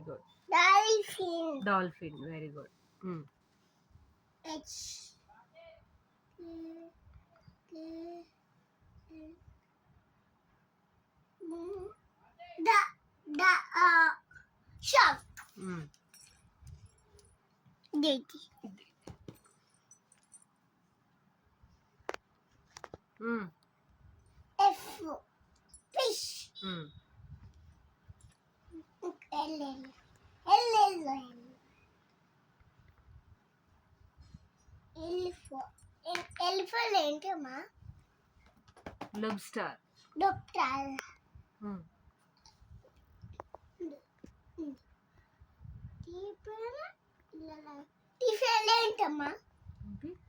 good. Dolphin. Very good. H. The shark. Deity. F. Fish. L. Elephant ఏంటమ్మా? Lobster. Doctor. T for ఏంటమ్మా?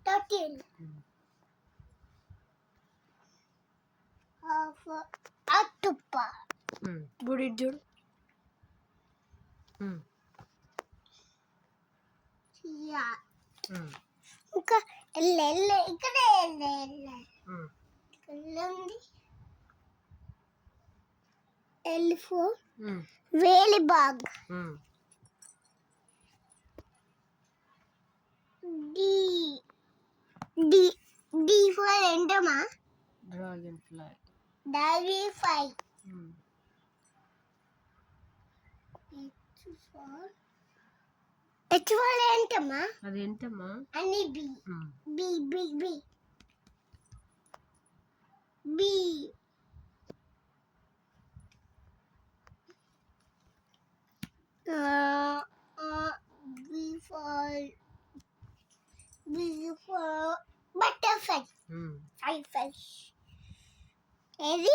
Turtle. అట్టుప్ప. బుడిజుడు. ఇంకా ఇక్కడ ఉంది. వేలిబాగ్. డి ఫర్ ఏంటమ్మా? Dragon fly. Dragonfly. H for ఏంటమ్మా? అదేంటమ్మా? అని B. B. B for butterfly. Fish. ఏది?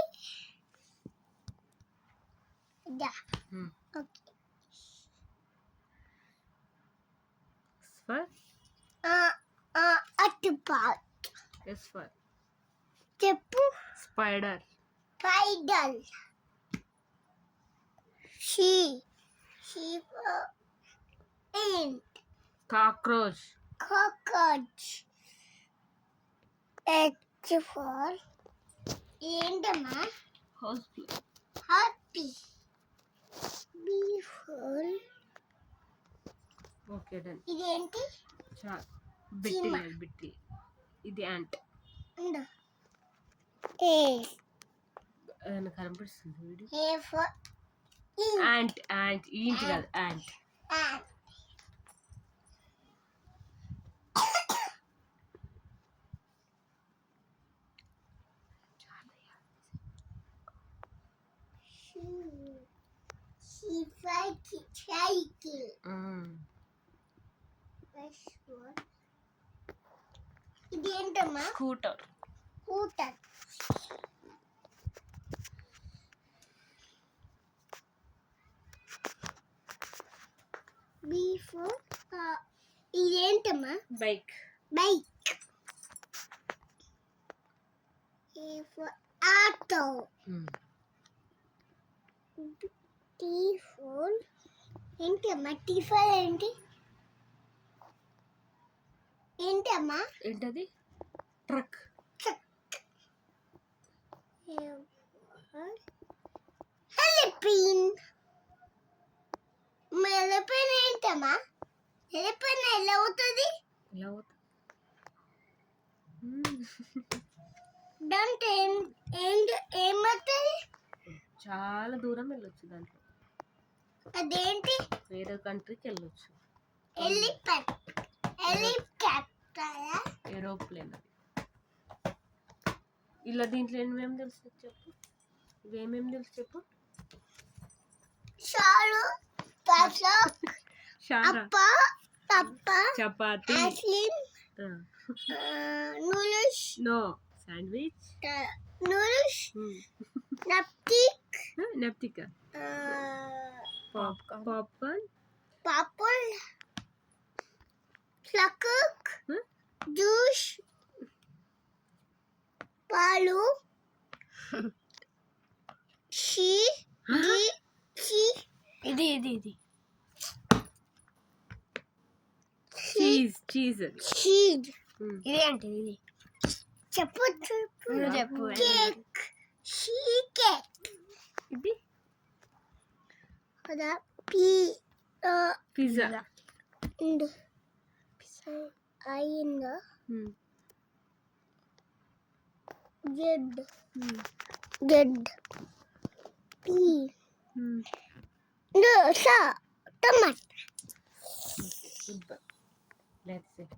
ఓకే. For? అట్టుపాట్. S for? చెప్పు. Spider. Spider. She for ant. Cockroach. Cockroach. H for ఏంటమ్మా? Housefly. Happy. B for Okay, done. ఇదేంటి? బిట్టి. ఇది ant. A. ఏదైనా కనిపిస్తుంది వీడి. A for ant. ఏంటి కాదు ant. ant. Cycle. ఇదేంటమ్మా? Scooter. Scooter. B for ఇదేంటమ్మా? Bike. A for auto. T for ఏంటమ్మా? T for ఏంటమ్మా? ఏంటది? ట్రక్. హెలిపిన్. హెలిపిన్ ఏంటమ్మా? హెలిపిన్ ఎలా అవుతుంది? దాంట్లో ఏమవుతుంది? చాలా దూరం వెళ్ళొచ్చు దాంట్లో. అదేంటి? వేరే కంట్రీకి వెళ్ళొచ్చు. హెలికాప్టర్. ఏరోప్లేన్ అది. ఇలా దీంట్లో ఏమేమి తెలుసు చెప్పు. ఇవేమేమి తెలుసు చెప్పు. షారు. Chapati. Noodles. No. Sandwich. Noodles. నెప్టికా. పాప్కార్న్. ఫ్లకుక్. జ్యూస్. పాలు. ఇది చీజ్. ఇది అంటే ఇది చెప్పు. కేక్. ఇది P pizza. and I in the Z P no sa tomato super. That's it.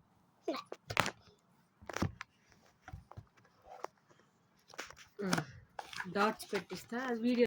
Dots పెట్టిస్తా వీడియో